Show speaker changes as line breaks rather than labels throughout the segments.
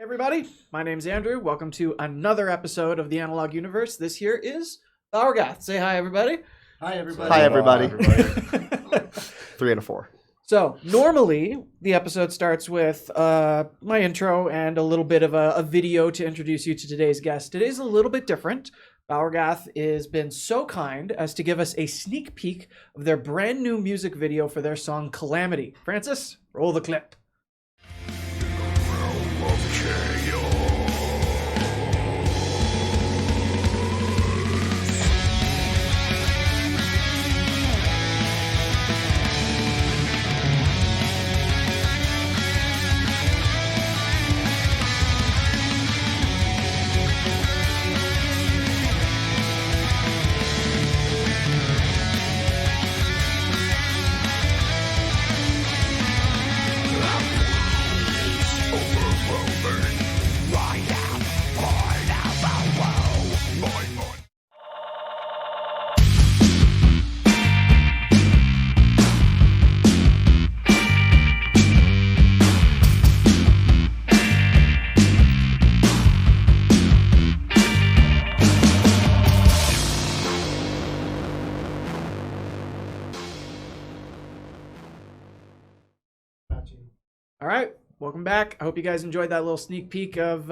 Everybody, my name's Andrew. Welcome to another episode of the Analog Universe. This here is Balrogath. Say hi, everybody.
Hi, everybody.
Hi, everybody. 3 out of 4.
So, normally, the episode starts with my intro and a little bit of a video to introduce you to today's guest. Today's a little bit different. Balrogath has been so kind as to give us a sneak peek of their brand new music video for their song Calamity. Francis, roll the clip. All right, welcome back. I hope you guys enjoyed that little sneak peek of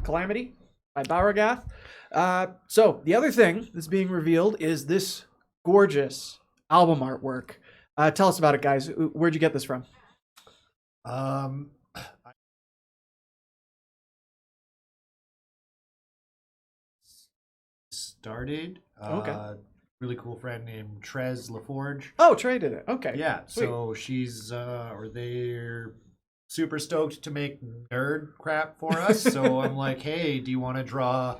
Calamity by Balrogath. So the other thing that's being revealed is this gorgeous album artwork. Tell us about it, guys. Where'd you get this from?
Started.
Okay.
Really cool friend named Trez LaForge.
Oh, Trey did it. Okay.
Yeah.
Sweet.
So she's they're super stoked to make nerd crap for us. So I'm like, hey, do you want to draw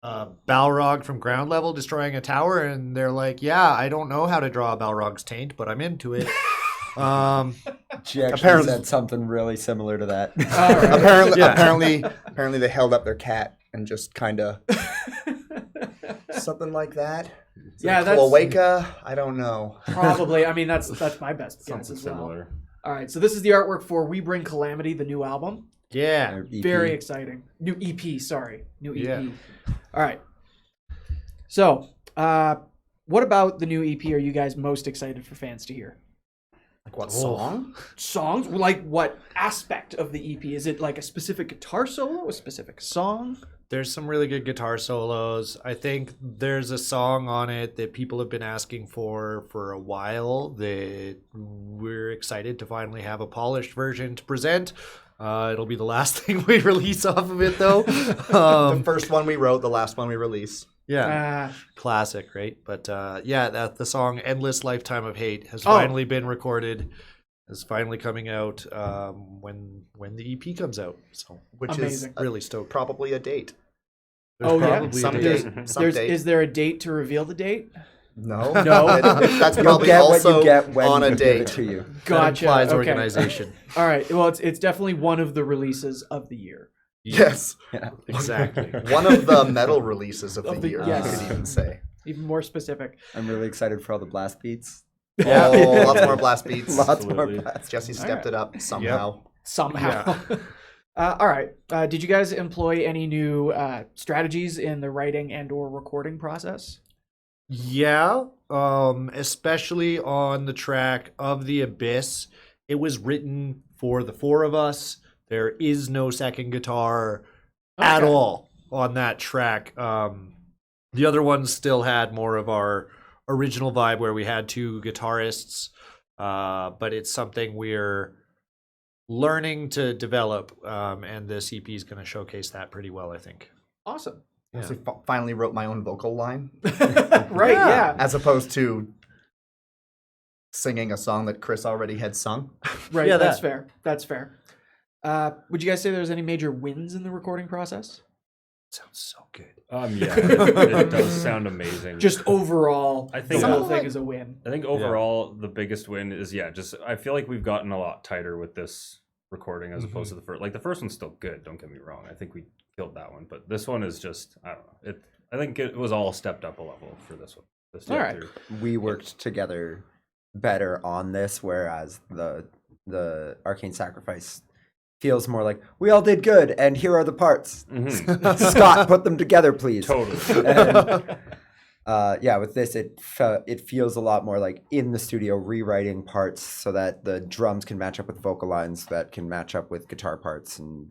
Balrog from ground level destroying a tower? And they're like, yeah, I don't know how to draw Balrog's taint, but I'm into it.
She actually
Apparently-
said something really similar to that.
Apparently they held up their cat and just kind of something like that.
Yeah, that's
Cloaca. I don't know.
probably. I mean, that's my best guess
Something
as well.
similar.
All right, so this is the artwork for We Bring Calamity, the new album.
Yeah.
Their EP.
Very exciting. New EP, sorry. New EP.
Yeah.
All right. So, what about the new EP are you guys most excited for fans to hear?
Like what song?
Songs? Like what aspect of the EP? Is it like a specific guitar solo, a specific song?
There's some really good guitar solos. I think there's a song on it that people have been asking for a while that we're excited to finally have a polished version to present. It'll be the last thing we release off of it, though.
The first one we wrote, the last one we release.
Yeah, classic, right? But the song "Endless Lifetime of Hate" has finally been recorded. Is finally coming out when the EP comes out. So,
Which
Amazing.
is
really stoked.
probably a date.
Oh, yeah?
probably a
Some
date.
date. Some date.
Is there a date to reveal the date?
No.
No.
That's
You'll
probably
get what
also
you get when
on
we
a
give
date.
it to you.
That
Gotcha.
implies
Okay.
organization.
All right. Well, it's definitely one of the releases of the year.
Yes.
Yeah.
Exactly.
One of the metal releases of
Of
the
the-
year,
yes.
you could even say.
Even more specific.
I'm really excited for all the blast beats.
Yeah. Lots more blast beats.
Lots more
Absolutely.
blast.
Jesse stepped it up somehow.
Somehow. All right. Did you guys employ any new strategies in the writing and or recording process?
Yeah, especially on the track of the Abyss. It was written for the four of us. There is no second guitar at
Okay.
all on that track. The other ones still had more of our original vibe where we had two guitarists, but it's something we're learning to develop, and this EP is going to showcase that pretty well, I think.
Awesome.
I actually finally wrote my own vocal line.
Right, yeah.
As opposed to singing a song that Chris already had sung.
Right,
Yeah,
that's
that.
fair. That's fair. Would you guys say there's any major wins in the recording process?
Sounds so good.
Yeah, it does sound amazing.
Just overall,
I think
the whole
Some-
thing is a win.
I think overall the biggest win is just I feel like we've gotten a lot tighter with this recording as opposed to the first. Like the first one's still good, don't get me wrong. I think we killed that one, but this one is just I don't know. I think it was all stepped up a level for this one. This
All right.
through.
We worked together better on this, whereas the Arcane Sacrifice feels more like we all did good, and here are the parts.
Mhm.
Scott, put them together, please.
Totally.
And, yeah, with this, it feels a lot more like in the studio rewriting parts so that the drums can match up with vocal lines that can match up with guitar parts and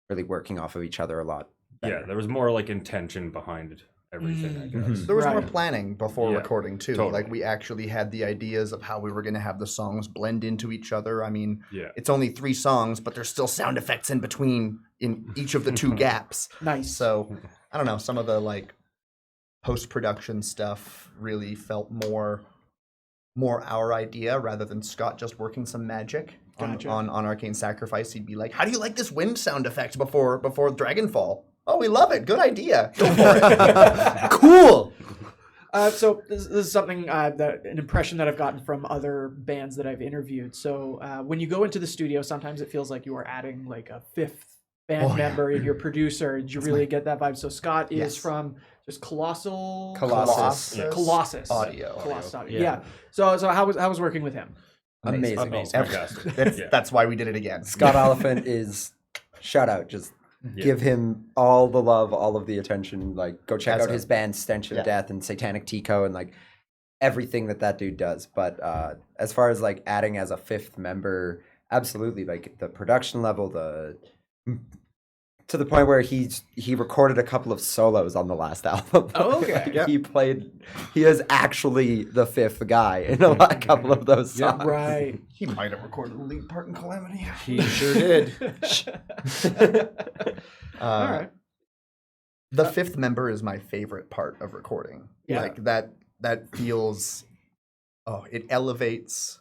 really working off of each other a lot.
Yeah, there was more like intention behind everything, I guess.
There was more
Right.
planning before
Yeah,
recording too.
totally.
Like we actually had the ideas of how we were going to have the songs blend into each other. I mean,
Yeah.
it's only 3 songs, but there's still sound effects in between in each of the 2 gaps.
Nice.
So I don't know. Some of the like post-production stuff really felt more our idea rather than Scott just working some magic
Gotcha.
on Arcane Sacrifice. He'd be like, "How do you like this wind sound effect before Dragonfall? Oh, we love it. Good idea. Go for it."
Cool.
So this is something an impression that I've gotten from other bands that I've interviewed. So when you go into the studio, sometimes it feels like you are adding like a 5th band member in your producer. Did you really get that vibe? So Scott is
Yes.
from just Colossus
Audio.
Colossus Audio.
Yeah.
Yeah. So how was working with him?
Amazing.
Oh, fantastic.
That's why we did it again.
Scott Oliphant is shout out. Just give him all the love, all of the attention. Like, go check
As
out his band Stench of
Yeah.
Death and Satanic Tico and like everything that dude does. But as far as like adding as a 5th member, absolutely. Like the production level, to the point where he recorded a couple of solos on the last album.
Oh, okay.
Like, he is actually the 5th guy in a couple of those songs.
Right.
He might have recorded the lead part in Calamity.
He sure did.
All right.
The 5th member is my favorite part of recording.
Yeah.
Like that feels it elevates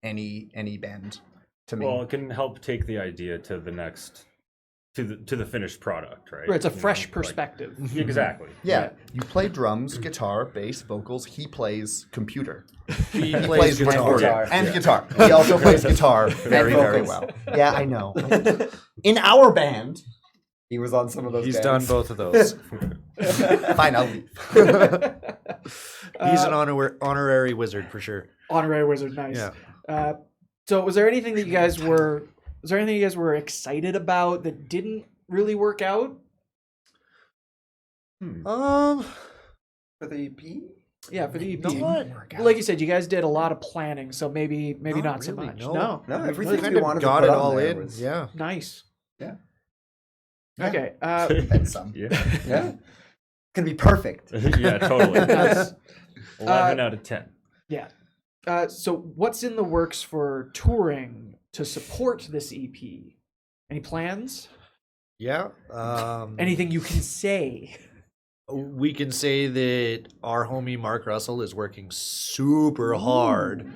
any band to me.
Well, it can help take the idea to the next to the finished product, right?
Right, it's a
You know,
fresh
like-
perspective.
exactly.
yeah, you play drums, guitar, bass, vocals. He plays computer.
He
He
plays
recording
guitar.
and guitar. He also plays guitar very
vocals.
well. Yeah, I know. In our band,
He was on some of those.
He's
bands.
done both of those.
fine, I'll leave.
He's an honorary wizard for sure.
Honorary wizard, nice.
Yeah.
So was there anything that you guys were excited about that didn't really work out?
Um,
For the EP?
Yeah, for the EP.
not,
Like you said, you guys did a lot of planning, so maybe not so
really,
much.
no.
No.
No,
we
everything
kind
we
of
wanted to
got
put
it
on
all
there
in.
was-
Yeah.
Nice.
Yeah.
Okay.
And some.
Yeah.
Yeah. It's gonna be perfect.
Yeah, totally.
Nice.
11 out of 10.
Yeah. So what's in the works for touring to support this EP? Any plans?
Yeah.
Anything you can say?
We can say that our homie Mark Russell is working super hard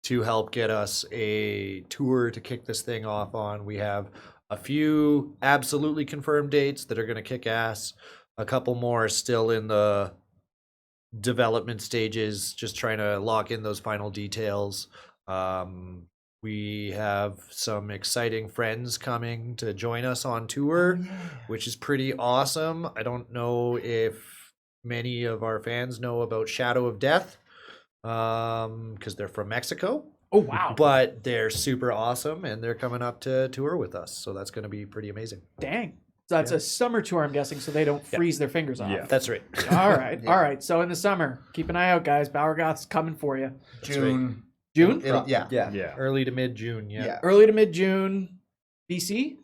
to help get us a tour to kick this thing off on. We have a few absolutely confirmed dates that are going to kick ass. A couple more still in the development stages, just trying to lock in those final details. We have some exciting friends coming to join us on tour, which is pretty awesome. I don't know if many of our fans know about Shadow of Death, because they're from Mexico.
Oh wow.
But they're super awesome, and they're coming up to tour with us, so that's going to be pretty amazing.
Dang. So that's a summer tour, I'm guessing, so they don't freeze their fingers off.
Yeah.
That's right.
All right. All right. So in the summer, keep an eye out, guys. Balrogath's coming for you.
June.
June?
Yeah.
Yeah.
Yeah.
Early to mid June. Yeah.
Yeah.
Early to mid June, BC.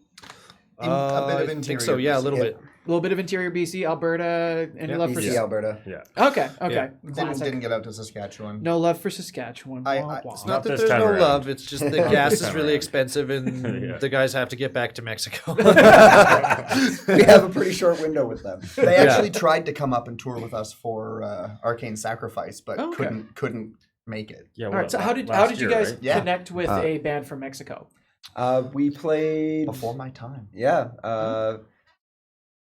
A bit of
I
interior.
think so. Yeah, a little bit.
A little bit of interior BC, Alberta. Any
Yeah,
love for
BC, Alberta.
Yeah.
Okay. Okay.
Yeah.
Didn't get out to Saskatchewan.
No love for Saskatchewan.
I-
Wah,
I-
wah.
It's
Not
not that
this
there's
time
no
around.
love. It's just the
Not
gas
this
is
time
really
around.
expensive, and
Yeah.
the guys have to get back to Mexico.
We have a pretty short window with them.
They actually tried to come up and tour with us for Arcane Sacrifice, but
Okay.
couldn't make it.
Yeah.
All right. So how did you guys
right?
Yeah.
connect with a band from Mexico?
We played
Before my time.
Yeah.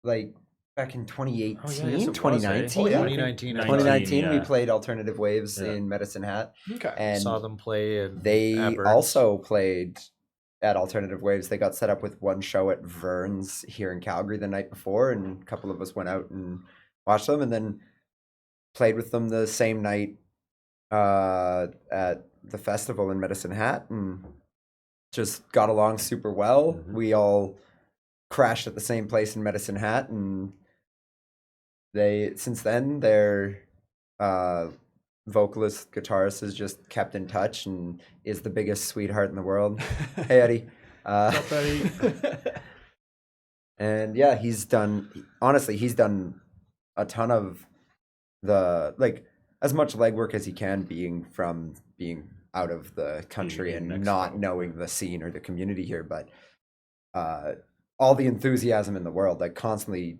Like back in 2018,
Oh, yeah, yes, it was,
2019.
Oh, yeah.
2019, I
2019, we
yeah.
played Alternative Waves
Yeah.
in Medicine Hat,
Okay.
and
saw them play, and
they also played at Alternative Waves. They got set up with one show at Vern's here in Calgary the night before, and a couple of us went out and watched them, and then played with them the same night at the festival in Medicine Hat, and just got along super well.
Mm-hmm.
We all crashed at the same place in Medicine Hat, and since then their vocalist guitarist has just kept in touch and is the biggest sweetheart in the world. Hey Eddie.
What's up, Eddie?
And yeah, he's done a ton of the, like, as much legwork as he can, being out of the country
in
and
Mexico.
not knowing the scene or the community here, but all the enthusiasm in the world, like constantly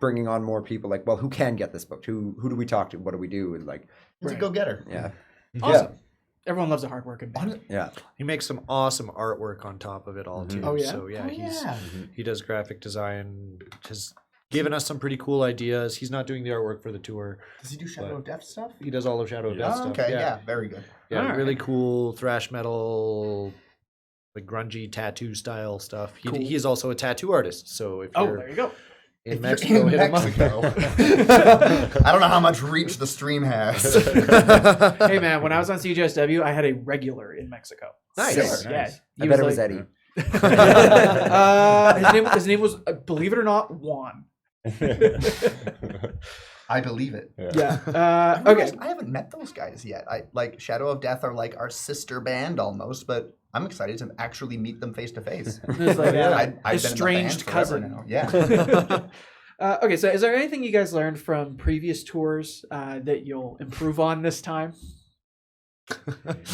bringing on more people, like, well, who can get this booked? Who do we talk to? What do we do? And like,
He's a
Right.
go-getter.
yeah,
Awesome. Everyone loves a hardworking band.
yeah.
He makes some awesome artwork on top of it all too.
Oh, yeah?
So yeah,
Oh,
he's
yeah.
he does graphic design. Has given us some pretty cool ideas. He's not doing the artwork for the tour.
Does he do Shadow of Death stuff?
He does all of Shadow of Death
Oh,
stuff.
okay, yeah, very good.
Yeah,
All
really
right.
cool thrash metal, like grungy tattoo style stuff.
Cool.
He is also a tattoo artist. So if
Oh,
you're
there you go.
in
If
Mexico,
you're in
hit him
Mexico.
up.
I don't know how much reach the stream has.
Hey man, when I was on CJSW, I had a regular in Mexico.
Nice.
So,
Nice.
yeah.
I
he
bet it was
like-
Eddie.
his name was, believe it or not, Juan.
I believe it.
Yeah.
I
Okay.
realized I haven't met those guys yet. I like Shadow of Death are like our sister band almost, but I'm excited to actually meet them face to face.
It's like
I've been in the band
estranged
forever
cousin.
now. Yeah.
Okay, so is there anything you guys learned from previous tours that you'll improve on this time?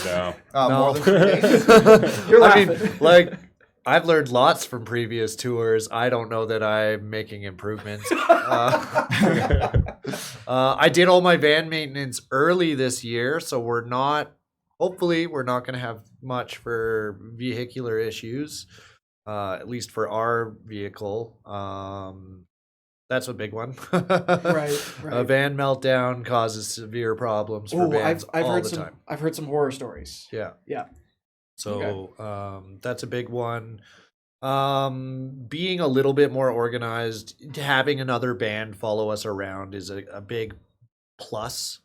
No.
More than 2 days.
You're
I mean,
laughing.
like, I've learned lots from previous tours. I don't know that I'm making improvements. I did all my van maintenance early this year, so hopefully we're not going to have much for vehicular issues, at least for our vehicle. That's a big one.
Right,
A
right.
van meltdown causes severe problems for
Oh,
vans
I've
all
heard
the
some.
time.
I've heard some horror stories.
Yeah.
Yeah.
So that's a big one. Being a little bit more organized, having another band follow us around is a big plus.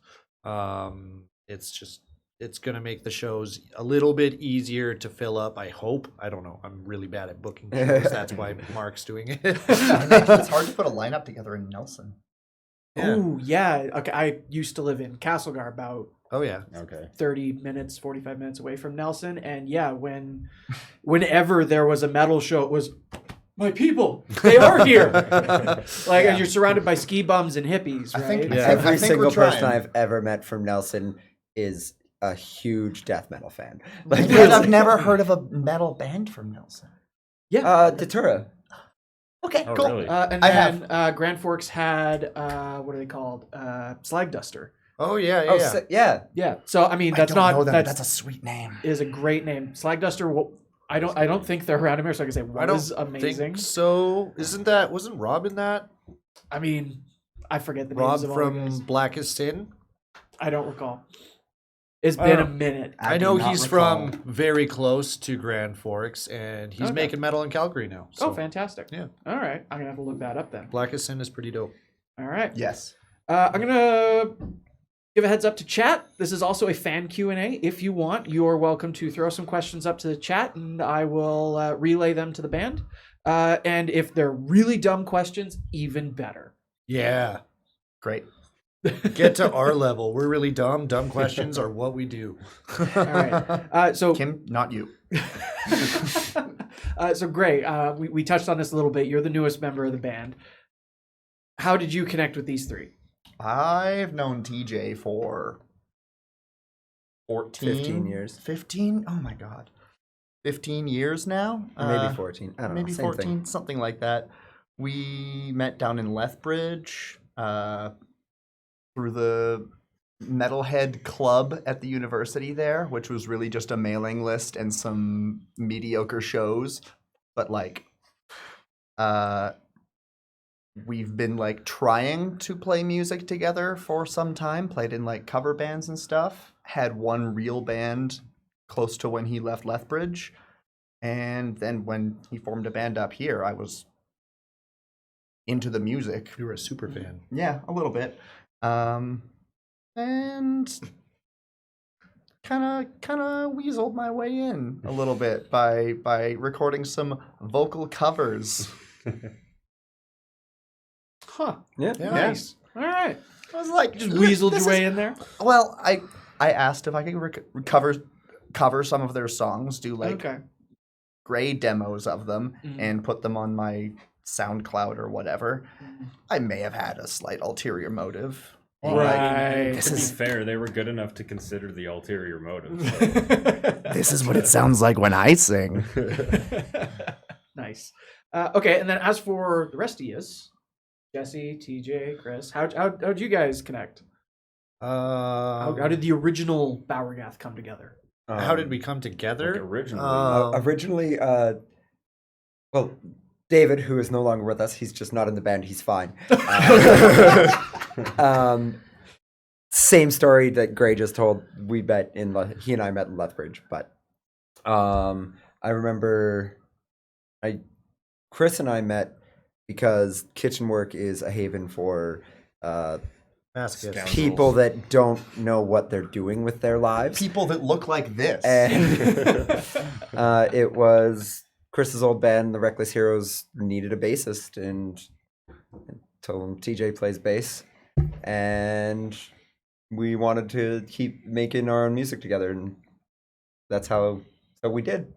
It's going to make the shows a little bit easier to fill up, I hope. I don't know. I'm really bad at booking shows. That's why Mark's doing it.
It's hard to put a lineup together in Nelson.
Yeah.
Oh yeah. Okay, I used to live in Castlegar, about
Oh, yeah.
Okay.
30 minutes, 45 minutes away from Nelson, and yeah, whenever there was a metal show, it was my people. They are here. Like, and you're surrounded by ski bums and hippies,
I
right?
think-
Yeah.
I
Every
think
single
we're trying.
person I've ever met from Nelson is a huge death metal fan.
Like,
Because I've never heard of a metal band from Nelson.
Datura.
Okay,
Oh,
cool.
really?
And
I
then Grand Forks had what are they called? Slag Duster.
Oh, yeah.
Oh,
Yeah.
yeah.
Yeah. So I mean,
I
that's
don't know
not
them, but
that's
that's a sweet name.
is a great name. Slag Duster. I don't think they're around here, so I can say
I don't
was amazing.
think so. Wasn't Rob in that?
I mean, I forget the
Rob
names of all the
from
guys.
Blackest Sin?
I don't recall. It's
I
been a
don't know.
minute.
I
do
know
not
he's
recall.
from very close to Grand Forks, and he's
Okay.
making metal in Calgary now. So
Oh, fantastic.
yeah.
All right. I'm gonna have to look that up then.
Blackest Sin is pretty dope.
All right.
Yes.
I'm gonna give a heads up to chat. This is also a fan Q&A. If you want, you're welcome to throw some questions up to the chat, and I will relay them to the band. And if they're really dumb questions, even better.
Yeah.
Great.
Get to our level. We're really dumb. Dumb questions are what we do.
All right. So
Kim, not you.
so great. We touched on this a little bit. You're the newest member of the band. How did you connect with these three?
I've known TJ for 14,
15 years.
15? Oh my god. 15 years now?
Or maybe 14. I don't
Maybe
know. Same
14,
thing.
something like that. We met down in Lethbridge through the Metalhead Club at the university there, which was really just a mailing list and some mediocre shows. But like, we've been like trying to play music together for some time, played in like cover bands and stuff, had one real band close to when he left Lethbridge. And then when he formed a band up here, I was into the music.
You were a super fan.
Yeah, a little bit. And kind of weaseled my way in a little bit by recording some vocal covers.
Huh.
Yeah.
Nice. All right.
I was like,
Just weaseled
this
your way
is-
in there.
Well, I asked if I could cover some of their songs, do like
Okay.
gray demos of them,
Mhm.
and put them on my SoundCloud or whatever. I may have had a slight ulterior motive.
Well,
Right.
To
This
be
is-
fair, they were good enough to consider the ulterior motive.
This is what it sounds like when I sing.
Nice. Okay, and then as for the rest of you, Jesse, TJ, Chris, how'd you guys connect? How did the original Balrogath come together?
How did we come together?
Like originally.
Originally, well, David, who is no longer with us, he's just not in the band. He's fine. Same story that Gray just told. He and I met in Lethbridge, but I remember Chris and I met because kitchen work is a haven for
Masochists.
people that don't know what they're doing with their lives.
People that look like this.
And it was Chris's old band, the Reckless Heroes, needed a bassist, and told him TJ plays bass, and we wanted to keep making our own music together, and that's how we did.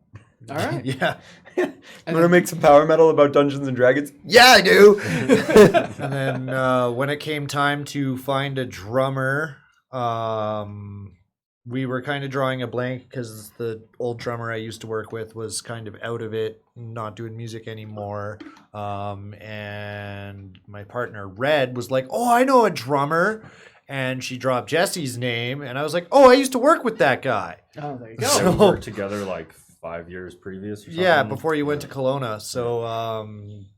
All right.
Yeah.
You want to make some power metal about Dungeons and Dragons?
Yeah, I do.
And then when it came time to find a drummer, we were kind of drawing a blank because the old drummer I used to work with was kind of out of it, not doing music anymore. And my partner Red was like, "Oh, I know a drummer." And she dropped Jesse's name, and I was like, "Oh, I used to work with that guy."
Oh, there you go.
So we worked together like 5 years previous or something.
Yeah, before you went to Kelowna. So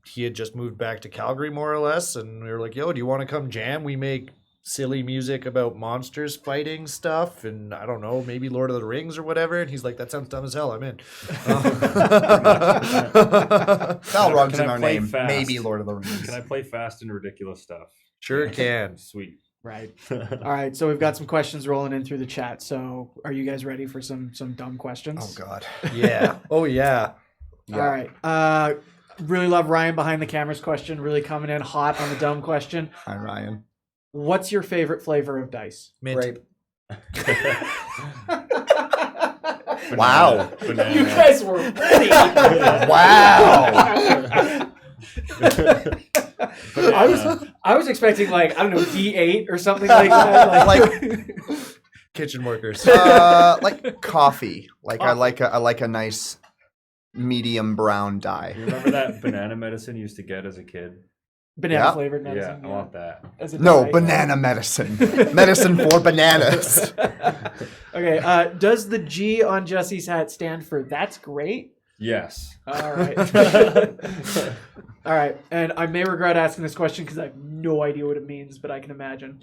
he had just moved back to Calgary, more or less, and we were like, "Yo, do you want to come jam? We make silly music about monsters fighting stuff, and I don't know, maybe Lord of the Rings or whatever." And he's like, "That sounds dumb as hell. I'm in."
Balrog's
Can
in
I
our
play
name.
fast?
Maybe Lord of the Rings.
Can I play fast and ridiculous stuff?
Sure can.
Sweet.
Right. All right. So we've got some questions rolling in through the chat. So are you guys ready for some dumb questions?
Oh God.
Yeah. Oh yeah.
All right. Really love Ryan behind the cameras question. Really coming in hot on the dumb question.
Hi, Ryan.
What's your favorite flavor of dice?
Mint.
Grape.
Wow.
Banana.
You guys were ready.
Wow.
I was expecting like I don't know D8 or something like that.
Like
Kitchen workers.
like coffee. Like I like a nice medium brown dye.
You remember that banana medicine you used to get as a kid?
banana
Yeah.
flavored
Yeah,
medicine.
I want that.
As a
No,
dye.
banana medicine. Medicine for bananas.
Okay. Does the G on Jesse's hat stand for "That's great"?
Yes.
All right. All right. And I may regret asking this question because I have no idea what it means, but I can imagine.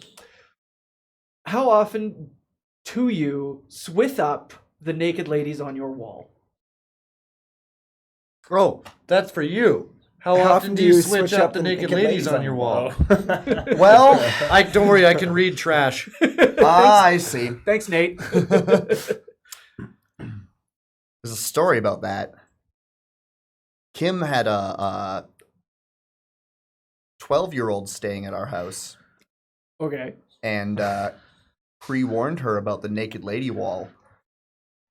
How often do you swith up the naked ladies on your wall?
Oh, that's for you. How often do you switch up the naked ladies on your wall?
Well,
Don't worry, I can read trash.
I see.
Thanks, Nate.
There's a story about that. Kim had a 12-year-old staying at our house
Okay.
and pre-warned her about the naked lady wall.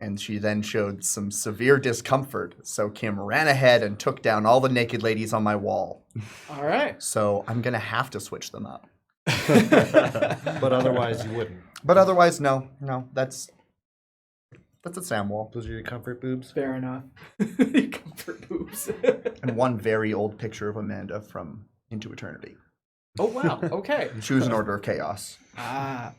And she then showed some severe discomfort. So Kim ran ahead and took down all the naked ladies on my wall.
All right.
So I'm going to have to switch them up.
But otherwise, you wouldn't.
But otherwise, no. That's a Sam wall.
Those are your comfort boobs.
Fair enough. Comfort boobs.
And one very old picture of Amanda from Into Eternity.
Oh, wow. Okay.
Choose an order of chaos.
Ah.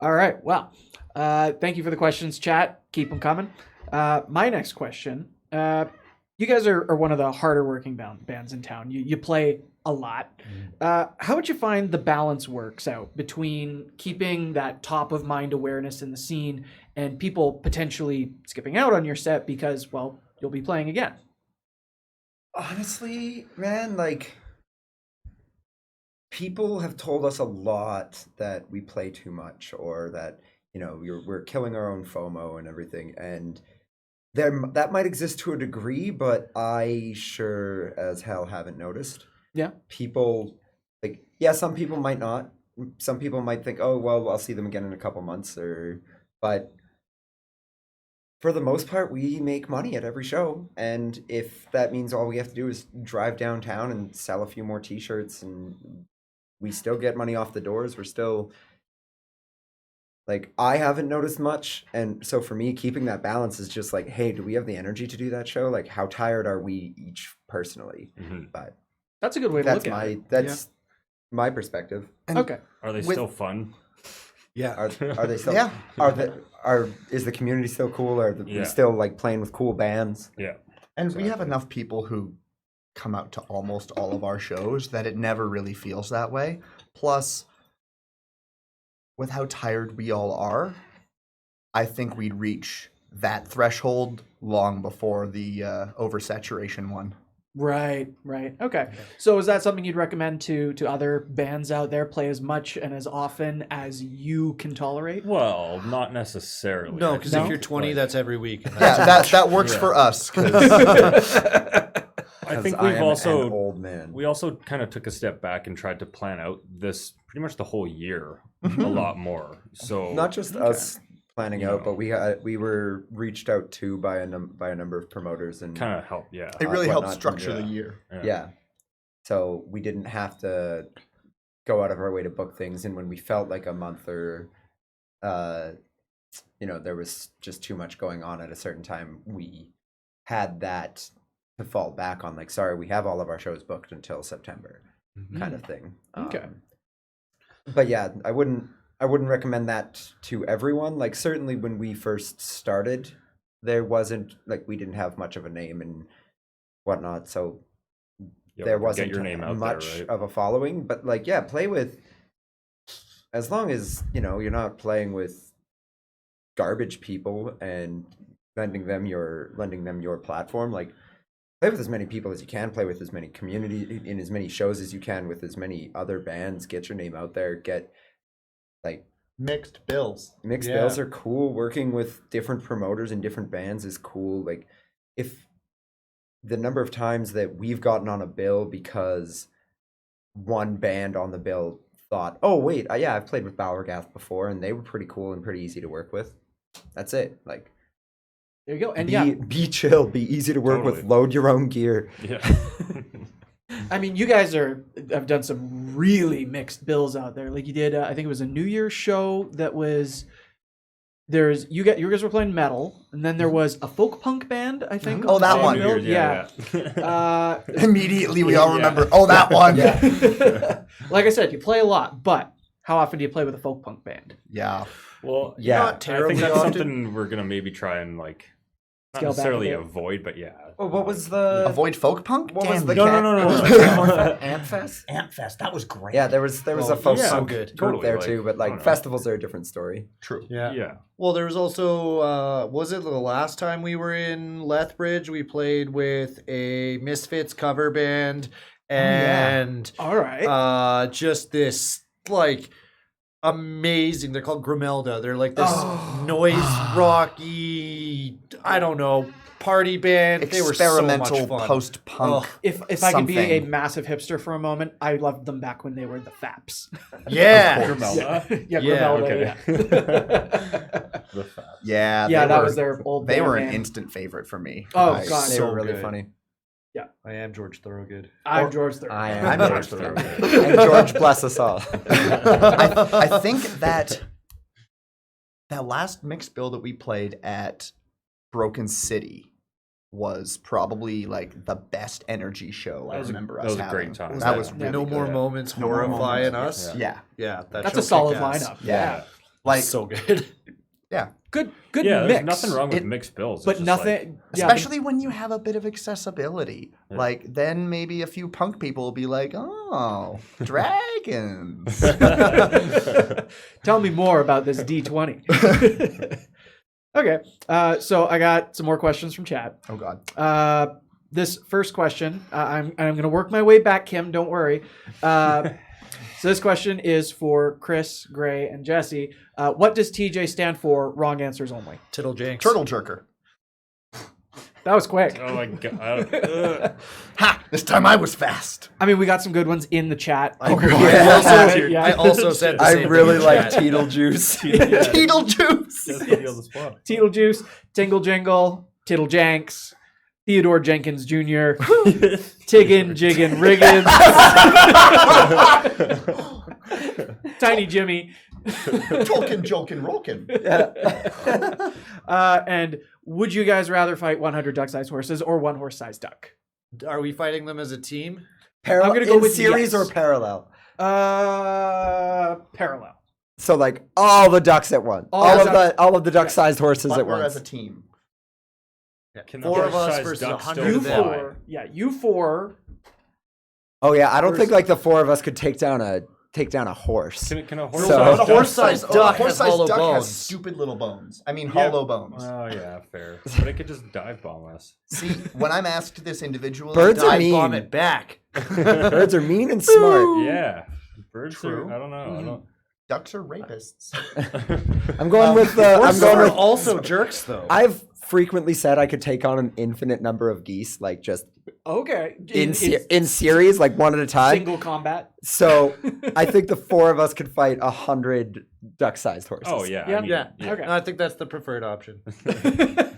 All right. Well, thank you for the questions, chat. Keep them coming. My next question. You guys are one of the harder working bands in town. You play a lot. How would you find the balance works out between keeping that top of mind awareness in the scene and people potentially skipping out on your set because, well, you'll be playing again?
Honestly, man, like, people have told us a lot that we play too much or that, we're killing our own FOMO and everything, and that might exist to a degree, but I sure as hell haven't noticed.
Yeah.
People some people might not. Some people might think, oh well, I'll see them again in a couple months, but for the most part, we make money at every show, and if that means all we have to do is drive downtown and sell a few more T-shirts, and we still get money off the doors, we're still I haven't noticed much, and so for me, keeping that balance is just hey, do we have the energy to do that show? How tired are we each personally?
Mhm.
But
That's a good way to look
that's
at it.
that's my perspective.
And
Okay.
Are they
With-
still fun?
Yeah.
Are they still?
Yeah.
Is the community still cool? Are we
Yeah.
still playing with cool bands?
Yeah.
And we have enough people who come out to almost all of our shows that it never really feels that way. Plus, with how tired we all are, I think we'd reach that threshold long before the oversaturation one.
Right. Okay. So is that something you'd recommend to other bands out there? Play as much and as often as you can tolerate?
Well, not necessarily.
No, because
No?
if you're 20,
Like-
that's every week. and
Yeah,
that's
that works
Yeah.
for us. 'Cause
I
'Cause
think
I
we've
am
also
an old man.
we also kind of took a step back and tried to plan out this pretty much the whole year a lot more. So
Not just us planning
You
out,
know.
but we were reached out to by a number of promoters, and
kind of help. Yeah.
it really helps
whatnot,
structure the
yeah.
year.
yeah. So we didn't have to go out of our way to book things, and when we felt like a month or there was just too much going on at a certain time, we had that to fall back on. Sorry, we have all of our shows booked until September, kind of thing.
Okay.
But yeah, I wouldn't recommend that to everyone. Certainly when we first started, there wasn't we didn't have much of a name and whatnot, so
Yeah,
there
get
wasn't
your name out
much
there, right?
of a following. But play with, as long as you're not playing with garbage people and lending them your platform. Play with as many people as you can. Play with as many community in as many shows as you can with as many other bands. Get your name out there. Get
Mixed bills.
mixed
Yeah.
bills are cool. Working with different promoters and different bands is cool. If the number of times that we've gotten on a bill because one band on the bill thought, oh wait, yeah, I've played with Balrogath before and they were pretty cool and pretty easy to work with. That's it.
There you go. And
be chill, be easy to work with,
Totally.
load your own gear.
Yeah.
I mean, you guys have done some really mixed bills out there. You did, I think it was a New Year's show that was. You guys were playing metal, and then there was a folk punk band. I think.
Oh,
on the
that
same
one.
bill.
Weird, yeah.
Immediately, we all
Yeah.
remember. Oh, that one.
Yeah. Like I said, you play a lot, but how often do you play with a folk punk band?
Yeah.
Well,
Yeah.
Not
I
terribly
think that's
often.
something we're gonna maybe try and not
Scale back a
necessarily
bit.
avoid, but yeah.
Oh, what was the
Avoid folk punk?
what was
Damn
the
you.
No.
what was the Antfest?
Antfest, that was great.
Yeah, there was
Oh,
a folk
yeah.
punk
So
group
Totally,
there too, but
I don't know.
festivals are a different story.
True.
Yeah.
Yeah.
Well, there was also, was it the last time we were in Lethbridge? We played with a Misfits cover band and
All right.
just this amazing. They're called Grimelda. They're this noise rocky, I don't know, party band. They were so much
Experimental
fun.
post-punk.
Oh,
if I could be a
something.
massive hipster for a moment, I loved them back when they were the Faps.
yeah.
Grimelda?
Yeah,
Yeah,
Grimelda,
okay.
yeah.
The Fab.
Yeah,
Yeah,
they
that
were,
was their old
They
band
were an
name.
instant favorite for me.
Oh,
Like,
God.
They
So
were really
good.
funny.
I am George Thorogood.
I'm George Thorogood.
I am
I'm
George
George
Thorogood. And George bless us all.
I think that last mixed bill that we played at Broken City was probably the best energy show I remember
that
us
was a
having.
great time.
That was
Yeah.
really
No
good.
More Moments
No More
horrifying
Moments.
us.
Yeah.
Yeah,
That's
show
a solid
kicked ass.
lineup.
Yeah.
So good.
Good
Yeah,
mix.
there's nothing wrong with
It-
mixed bills.
But
It's just
nothing. yeah,
Especially when you have a bit of accessibility.
Yeah.
Then maybe a few punk people will be like, oh, dragons.
Tell me more about this D20. Okay, so I got some more questions from chat.
Oh, God.
This first question, I'm going to work my way back, Kim. Don't worry. So this question is for Chris, Gray, and Jesse. What does TJ stand for? Wrong answers only.
Tittle Janks.
Turtle jerker.
That was quick.
Oh my god.
Ha! This time I was fast.
I mean, we got some good ones in the chat.
I
Yeah.
also said the
I
same
really
thing in
like
chat.
Teetle Juice.
Teetle juice.
Just to deal the spot.
Teetle Juice, Tingle Jingle, Tittle Janks, Theodore Jenkins Jr., Tiggin, Jiggin, Riggins, Tiny Jimmy,
Tolkien, jokin', rolkin'.
and would you guys rather fight 100 duck-sized horses or one horse-sized duck?
Are we fighting them as a team?
I'm gonna go
in
with
series
yes.
or parallel.
Parallel.
So like all the ducks at once.
All
All
the
of the duck-sized horses
But
at
we're
once.
as a team.
Can
Four of us
horse-sized
versus
duck
100
still
You
of them.
fly?
four. Yeah, you four.
Oh yeah, I don't think like the four of us could take down a horse.
Can a
So-
horse-sized
a
duck
horse-sized
duck has
horse-sized
hollow
duck has
bones.
stupid little bones. I mean,
Yeah.
hollow bones.
Oh yeah, fair. But it could just dive bomb us.
See, when I'm asked this individually,
Birds are
Dive
mean.
bomb it back.
Birds are mean and smart.
Yeah. Birds
True.
are. I don't know. I don't.
ducks are rapists.
I'm going with I'm
Horses
going
are
with
also jerks, though.
I've frequently said I could take on an infinite number of geese, like just
Okay.
in series, like one at a time.
single combat.
So I think the four of us could fight 100 duck-sized horses.
Oh yeah.
Yeah.
I mean,
yeah.
Okay.
I think that's the preferred option.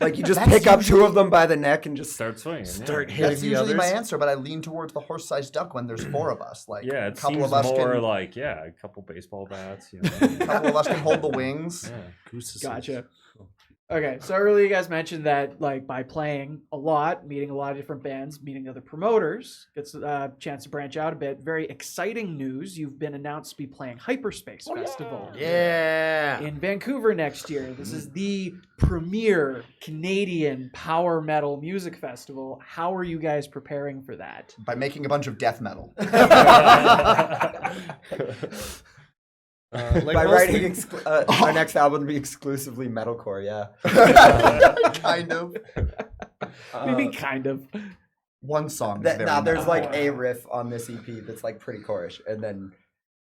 Like you just
That's
pick up two
usually-
of them by the neck and just
Start swinging.
Start
yeah.
hitting
That's
the
usually my
others.
answer, but I lean towards the horse-sized duck when there's four of us. Like
Yeah,
a
it
couple
seems
of us
more
can,
like a couple baseball bats. You know.
a couple of us can hold the wings.
Yeah.
Gooses.
Gotcha. Okay, so earlier you guys mentioned that like by playing a lot, meeting a lot of different bands, meeting other promoters, gets a chance to branch out a bit. Very exciting news. You've been announced to be playing Hyperspace Festival
Yeah.
in Vancouver next year. This is the premier Canadian power metal music festival. How are you guys preparing for that?
By making a bunch of death metal.
Like
by
most
writing our next album to be exclusively metalcore. Yeah.
Kind of.
Maybe kind of.
One song. Is very
There's
metal.
like a riff on this EP that's like pretty chorish, and then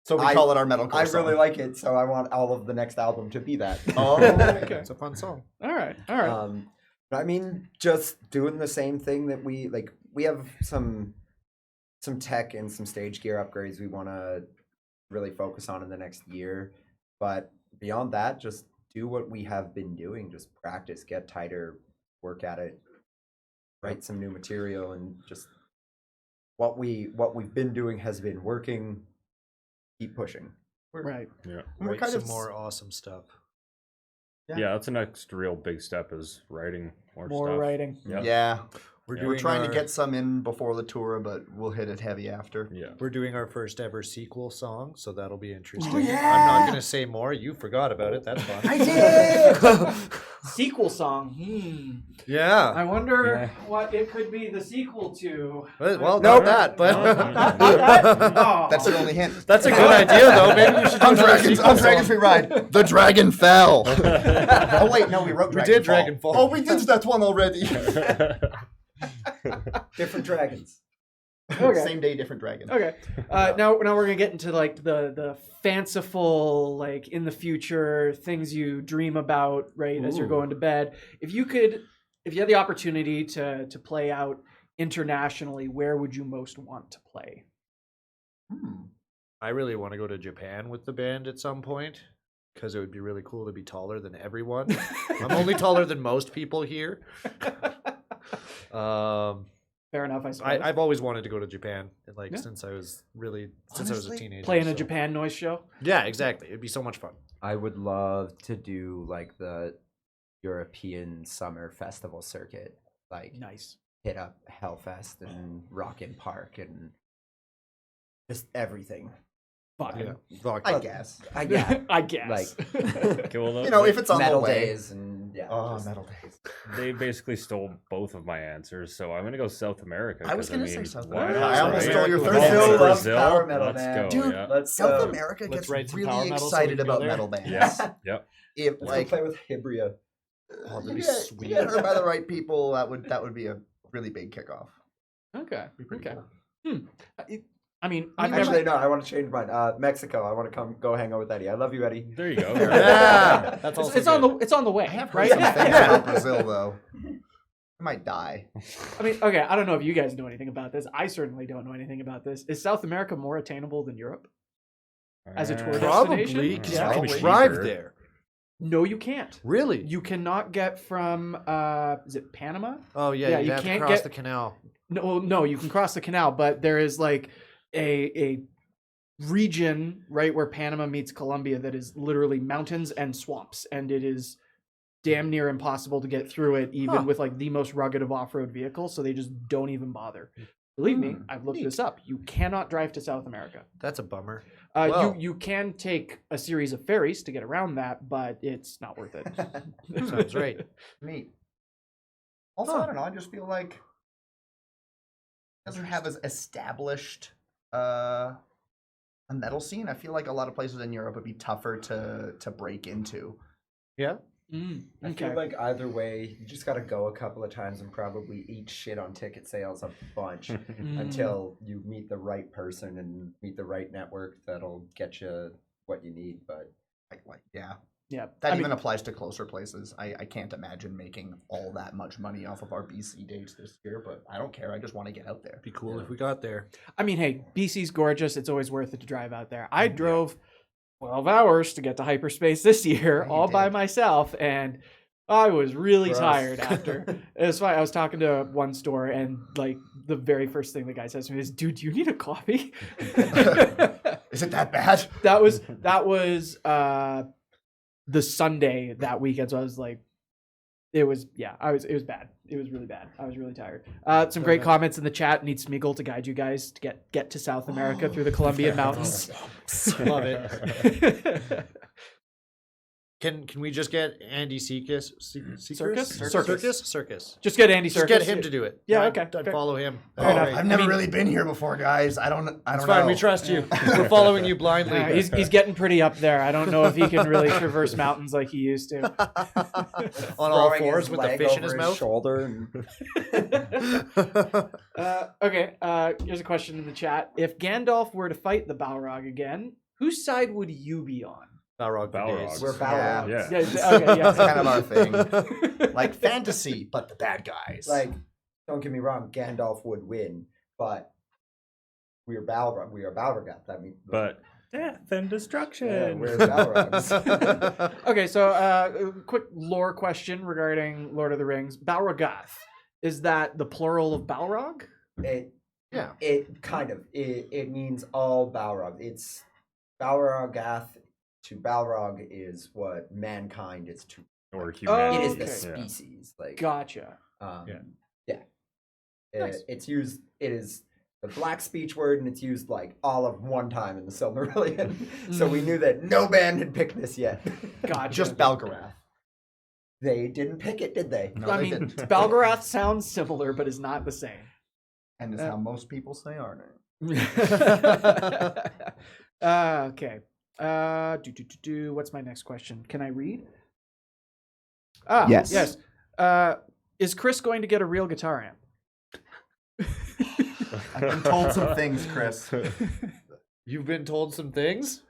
So we
I-
call it our metalcore
I
song.
really like it, so I want all of the next album to be that.
Oh,
Okay.
It's a fun song.
All right. All right.
But I mean, just doing the same thing that we like. We have some tech and some stage gear upgrades we want to really focus on in the next year. But beyond that, just do what we have been doing. Just practice, get tighter, work at it, write some new material, and just what we've been doing has been working. Keep pushing.
Right.
Yeah.
We're
Write
kind
some
of
more awesome stuff.
Yeah, that's the next real big step is writing more stuff.
writing.
Yeah.
Yeah.
We're
We're trying to get some in before the tour, but we'll hit it heavy after.
Yeah.
We're doing our first ever sequel song, so that'll be interesting.
Oh, yeah.
I'm not gonna say more. You forgot about it. That's fun.
I did!
Sequel song. I
Yeah.
wonder
Yeah.
what it could be the sequel to.
Well,
Nope.
not that, but
Oh.
That's the only hint.
that's a good idea, though. Maybe we should do
On
another
Dragons,
sequel
on Dragons
song.
We Ride. The dragon fell. Oh wait, no, we wrote
We
Dragonfall.
did Dragonfall.
Oh, we did that one already.
Different dragons.
Okay.
Same day, different dragon.
Okay. Now we're gonna get into like the fanciful, like in the future things you dream about, right, as you're
Ooh.
going to bed. If you had the opportunity to play out internationally, where would you most want to play?
I really want to go to Japan with the band at some point because it would be really cool to be taller than everyone. I'm only taller than most people here.
Fair enough, I suppose.
I've always wanted to go to Japan, like
Yeah.
since I was a teenager.
Playing a
so-
Japan noise show.
Yeah, exactly. It'd be so much fun.
I would love to do like the European summer festival circuit, like
Nice.
hit up Hellfest and Rockin' Park and just everything.
Fucking.
I guess.
Yeah,
I guess.
Okay, well,
You know, if it's on
metal
the way.
days and yeah.
Oh,
just-
metal days.
they basically stole both of my answers, so I'm gonna go South America.
I was
'cause,
gonna say
mean,
South
why
America.
not,
I almost
right?
stole your third
Brazil,
answer.
loves
Brazil,
power metal,
let's
man.
go.
Dude,
yeah.
Let's
South America
let's
gets
write some power
really
metal so we
excited
can go
about
there.
metal bands.
Yeah. Yep.
If
Let's go
like
play with Hibria.
Oh, that'd
you
be
get,
sweet.
you get heard by the right people, that would be a really big kickoff.
Okay.
Be pretty
Okay.
cool.
I mean, I've
Actually,
never.
no. I want to change mine. Mexico. I want to go hang out with Eddie. I love you, Eddie.
There you go.
Yeah, that's also
It's on
good.
the. It's on the way.
I have heard
right?
some
Yeah.
things
Yeah.
about Brazil, though. I might die.
I mean, okay. I don't know if you guys know anything about this. I certainly don't know anything about this. Is South America more attainable than Europe as a tour
Probably,
destination?
because
Yeah.
you
Probably.
can drive
Cheaper.
there.
No, you can't.
Really?
You cannot get from. Is it Panama?
Oh yeah,
Yeah,
you
you
have to
can't
cross
get-
the canal.
No. You can cross the canal, but there is like a region right where Panama meets Colombia that is literally mountains and swamps, and it is damn near impossible to get through it, even
Huh.
with like the most rugged of off-road vehicles. So they just don't even bother. Believe me, I've looked
neat.
this up. You cannot drive to South America.
That's a bummer.
You you can take a series of ferries to get around that, but it's not worth it.
Sounds right.
Neat. Also, I don't know. I just feel like it doesn't have as established a metal scene. I feel like a lot of places in Europe would be tougher to break into.
Yeah.
I feel like either way, you just got to go a couple of times and probably eat shit on ticket sales a bunch until you meet the right person and meet the right network that'll get you what you need. But
Yeah.
Yeah,
That
I
even
mean,
applies to closer places. I can't imagine making all that much money off of our BC dates this year, but I don't care. I just want to get out there.
Be cool if we got there.
I mean, hey, BC's gorgeous. It's always worth it to drive out there. I drove 12 hours to get to hyperspace this year,
Yeah, you
all by
did.
myself, and I was really
Gross.
tired after. It was fine. I was talking to one store, and like the very first thing the guy says to me is, "Dude, do you need a coffee?"
Is it that bad?
that was the Sunday that weekend. So I was like, it was bad. It was really bad. I was really tired. Some great comments in the chat. Need Smeagol to guide you guys to get to South America through the Colombian mountains.
Love it. Can we just get Andy Circus? Circus.
Just get Andy
Just
Serkis.
get him to do it.
Yeah,
I'd-
okay,
I'd
fair.
follow him.
Fair enough.
I've never
I mean-
really been here before, guys. I don't
It's
know.
fine. We trust you. We're following you blindly.
He's getting pretty up there. I don't know if he can really traverse mountains like he used to.
On all
throwing
fours
his
with the
leg
fish in
over
his
his
mouth.
shoulder. And...
Okay, here's a question in the chat. If Gandalf were to fight the Balrog again, whose side would you be on?
Balrog for
Balrog.
days.
We're
Yeah.
Balrogs.
Yeah.
Yeah, okay,
That's
yeah.
kind of our thing. Like fantasy, but the bad guys.
Like, don't get me wrong, Gandalf would win, but we are Balrog. We are Balrogath. I mean,
But death and destruction.
yeah, we're Balrogs.
Okay, so quick lore question regarding Lord of the Rings. Balrogath, is that the plural of Balrog?
Yeah.
It kind of it means all Balrog. It's Balrogath to Balrog is what mankind is to.
Or
Oh,
humanity.
It is the
okay.
species. Like
Gotcha.
Yeah.
yeah.
Nice.
It's used. It is the black speech word, and it's used like all of one time in the Silmarillion. So we knew that no band had picked this yet.
Gotcha.
just Balgorath.
They didn't pick it, did they?
No,
I
they
mean,
didn't.
Balgorath sounds similar, but is not the same.
And it's how most people say our name.
Okay. What's my next question? Can I read?
Yes.
Yes. Is Chris going to get a real guitar amp?
I've been told some things, Chris.
You've been told some things?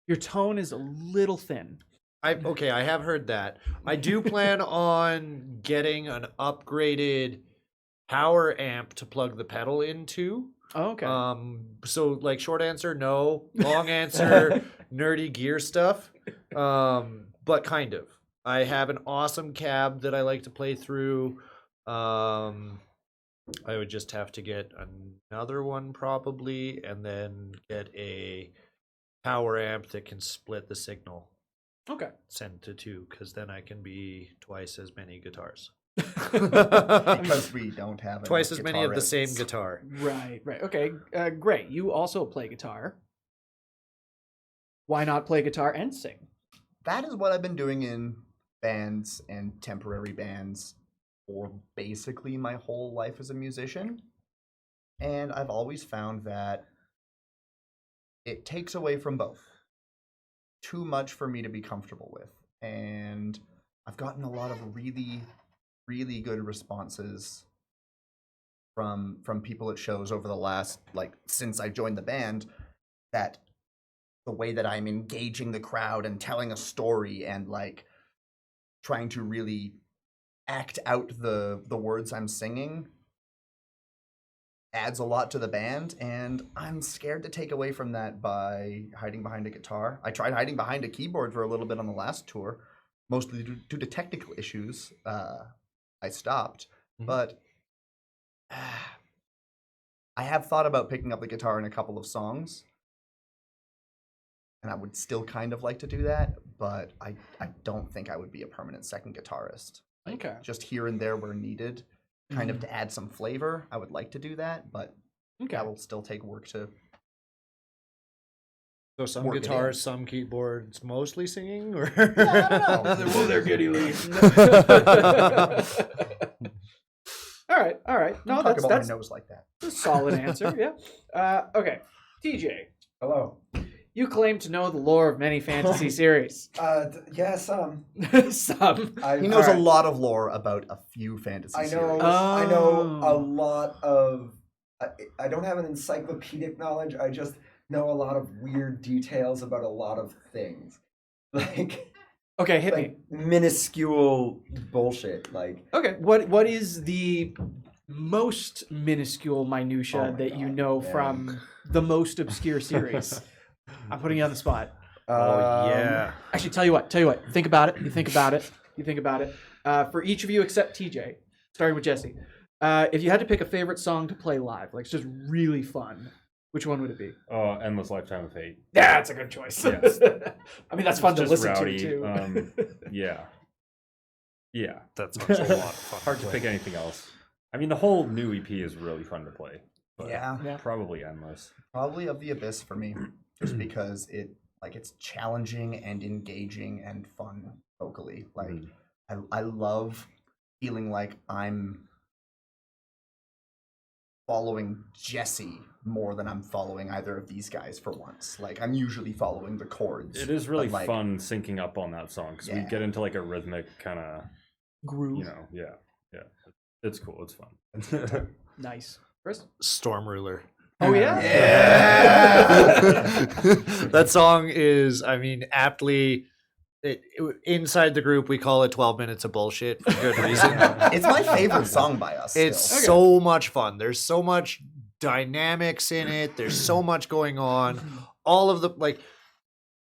Your tone is a little thin.
Okay, I have heard that. I do plan on getting an upgraded power amp to plug the pedal into.
Oh, okay.
So like short answer, no. Long answer, nerdy gear stuff. But kind of. I have an awesome cab that I like to play through. I would just have to get another one probably, and then get a power amp that can split the signal.
Okay.
Send to 2, because then I can be twice as many guitars.
Because we don't have
Twice
enough
as many of the same
guitarists.
guitar.
Right. Okay. Great. You also play guitar. Why not play guitar and sing?
That is what I've been doing in bands and temporary bands for basically my whole life as a musician. And I've always found that it takes away from both. Too much for me to be comfortable with. And I've gotten a lot of really, really good responses from people at shows over the last since I joined the band, that the way that I'm engaging the crowd and telling a story and trying to really act out the words I'm singing adds a lot to the band, and I'm scared to take away from that by hiding behind a guitar. I tried hiding behind a keyboard for a little bit on the last tour, mostly due to technical issues. I stopped, but I have thought about picking up the guitar in a couple of songs, and I would still kind of like to do that, but I don't think I would be a permanent second guitarist.
Okay.
Just here and there where needed, kind of to add some flavor. I would like to do that, but that will still take work to.
So some
work it
guitars,
in.
some keyboards, mostly singing, or
Yeah, I don't know.
Well, they're Geddy Lee. All right. No,
Talk
that's
about my nose like that.
a solid answer. Yeah. Okay. TJ,
Hello.
you claim to know the lore of many fantasy series.
Yeah, some.
Some.
He knows a lot of lore about a few fantasy
I know.
series.
I know a
Oh.
lot of. I don't have an encyclopedic knowledge. I just know a lot of weird details about a lot of things, like
Okay, hit me.
minuscule bullshit. Like
Okay, what is the most minuscule minutia
Oh my
that you
God,
know
man.
from the most obscure series? I'm putting you on the spot.
oh yeah,
Actually, tell you what. Think about it. You think about it. For each of you except TJ, starting with Jesse, if you had to pick a favorite song to play live, like it's just really fun, which one would it be?
Oh, Endless Lifetime of Hate.
Yeah, that's a good choice.
Yes.
I mean, that's fun to
Just
listen
rowdy,
to too.
Yeah. Yeah.
that's a lot of fun.
Hard to pick anything else. I mean, the whole new EP is really fun to play. But
Yeah,
Yeah.
probably Endless.
probably Of the Abyss for me, just because it's challenging and engaging and fun vocally. I love feeling like I'm following Jesse more than I'm following either of these guys for once. Like I'm usually following the chords.
It is really
but,
fun syncing up on that song because we
Yeah.
get into like a rhythmic kind of,
Groove.
yeah. It's cool. It's fun.
Nice. Chris?
Storm Ruler.
Oh yeah.
That song is, I mean, aptly. Inside the group, we call it 12 minutes of bullshit for good reason.
It's my favorite song by us.
It's
still.
so much fun. There's so much dynamics in it. There's so much going on. All of the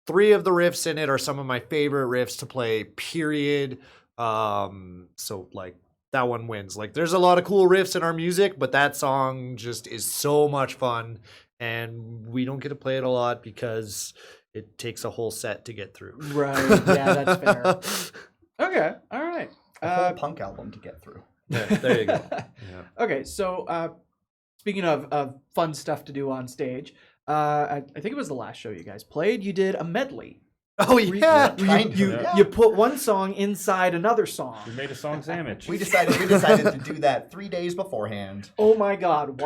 three of the riffs in it are some of my favorite riffs to play. Period. So that one wins. There's a lot of cool riffs in our music, but that song just is so much fun, and we don't get to play it a lot because it takes a whole set to get through.
Right. Yeah, that's fair. Okay. All right.
A whole punk album to get through.
There you go.
Okay. So, speaking of fun stuff to do on stage, I think it was the last show you guys played. You did a medley.
Oh yeah.
You put one song inside another song.
We made a song sandwich.
We decided to do that 3 days beforehand.
Oh my God!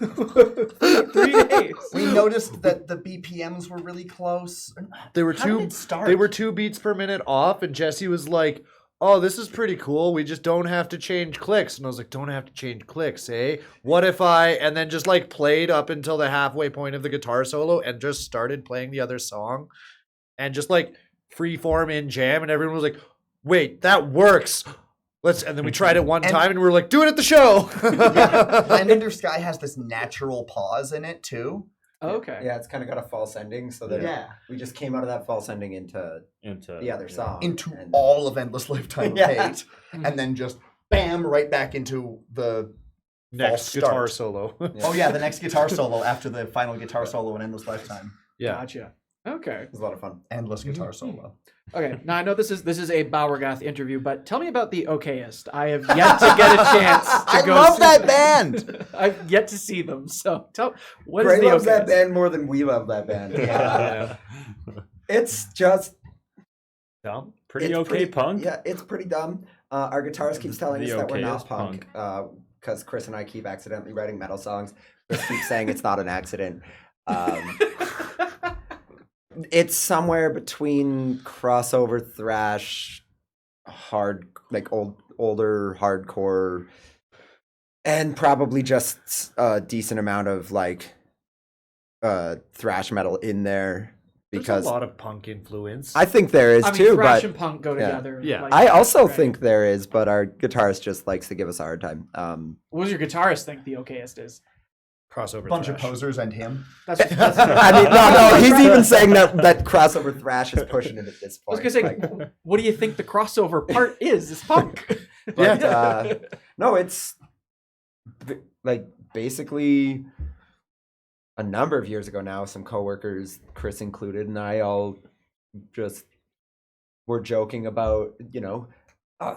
3 days.
We noticed that the BPMs were really close.
They were
How did it start?
They were 2 beats per minute off, and Jesse was like, "Oh, this is pretty cool. We just don't have to change clicks." And I was like, "Don't have to change clicks, eh? What if I?" And then just played up until the halfway point of the guitar solo, and just started playing the other song, and just free form in jam, and everyone was like, "Wait, that works." And then we tried it one time, and we were like, "Do it at the show."
Land Under Sky has this natural pause in it too.
Okay.
yeah, it's kind of got a false ending, so that
Yeah.
we just came out of that false ending into the other song.
Into
and-
all of Endless Lifetime of
Yeah.
Hate, and then just bam, right back into the
Next
false
guitar
start.
solo.
Oh yeah, the next guitar solo after the final guitar solo in Endless Lifetime.
Yeah.
Gotcha. Okay.
It was a lot of fun.
Endless guitar solo.
Okay. Now I know this is a Balrogath interview, but tell me about the Okayist. I have yet to get a chance to
I
go
love
see
that
them.
band.
I've yet to see them. So what is
Gray
the
loves that
Okayist?
band more than we love that band. It's just
Dumb. Pretty
it's
okay
pretty-
punk.
Yeah, it's pretty dumb. Our guitarist keeps telling us
The
that we're not
okayest
punk because Chris and I keep accidentally writing metal songs. Chris keeps saying it's not an accident. It's somewhere between crossover thrash, older hardcore, and probably just a decent amount of like thrash metal in there
There's
because
a lot of punk influence.
I think there is
I mean,
too,
thrash
but
and punk go
yeah.
together.
Yeah.
like
I
that,
also
right?
think there is, but our guitarist just likes to give us a hard time.
What does your guitarist think the okayest is?
Crossover
Bunch of
thrash.
posers and him.
That's
I mean, no, he's even saying that crossover thrash is pushing it at this
I was
point.
gonna say, what do you think the crossover part is? It's punk.
But, no, it's like basically a number of years ago now, some coworkers, Chris included, and I all just were joking about,